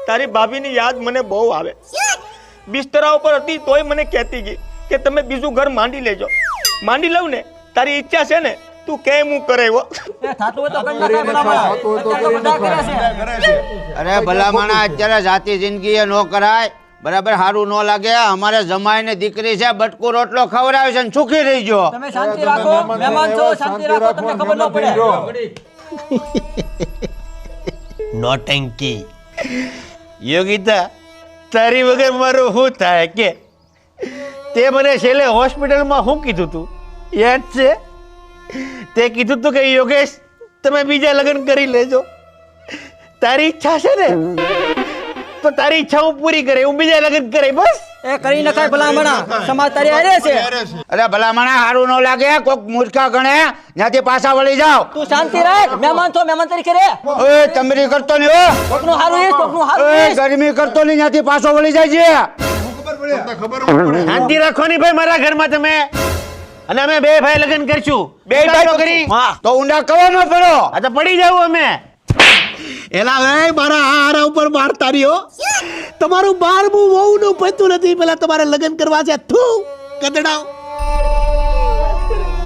તારી ભાભીની યાદ મને બહુ આવે. બિસ્તરા ઉપર હતી તોય મને કહેતી ગઈ કે તમે બીજું ઘર માંડી લેજો. માંડી લઉં ને તારી ઈચ્છા છે ને તું કેમ હું કરે હો. અરે ભલા માણા અત્યારે જાતિ જિંદગી એ નો કરાય બરાબર સારું ન લાગે અમારે જમાઈ ને દીકરી છે બટકું રોટલો ખવડાવે છે ને સુખી રહી ગયો તમે શાંતિ રાખો મહેમાન છો શાંતિ રાખો તમને ખબર ન પડે નોટંકી યોગિતા તારી વગર મારું શું થાય કે તે મને છેલ્લે હોસ્પિટલમાં શું કીધું તું યાદ છે તે કીધું તું કે યોગેશ તમે બીજા લગ્ન કરી લેજો તારી ઈચ્છા છે ને તો તારી ઈચ્છા હું પૂરી કરે હું બીજા લગ્ન કરે બસ એ કરી નખાય ભલામણા સમાજ તારી હારે છે અરે ભલા માણા સારું ન લાગે કોક મૂર્ખા ગણે ત્યાંથી પાછા વળી જાઓ તું શાંતિ રાખ મહેમાન છો મહેમાન તરીકે રે ઓય તમરી કરતો નહીં હો કોકનું હારું ઈશ કોકનું હારું ઓય ઈશ ગરમી કરતો નહીં ત્યાંથી પાછો વળી જાય છે શાંતિ રાખો ની ભાઈ મારા ઘરમાં તમે અને અમે બે ભાઈ લગ્ન કરશું બે ભાઈ કરી તો ઊંડા કવો ન પડો આ તો પડી જાવ અમે એલા એ મારા હારા ઉપર મારતા રહ્યો તમારું 12મું વહુનું પત્યું નથી પેલા તમારે લગ્ન કરવા છે થુ કદડાવ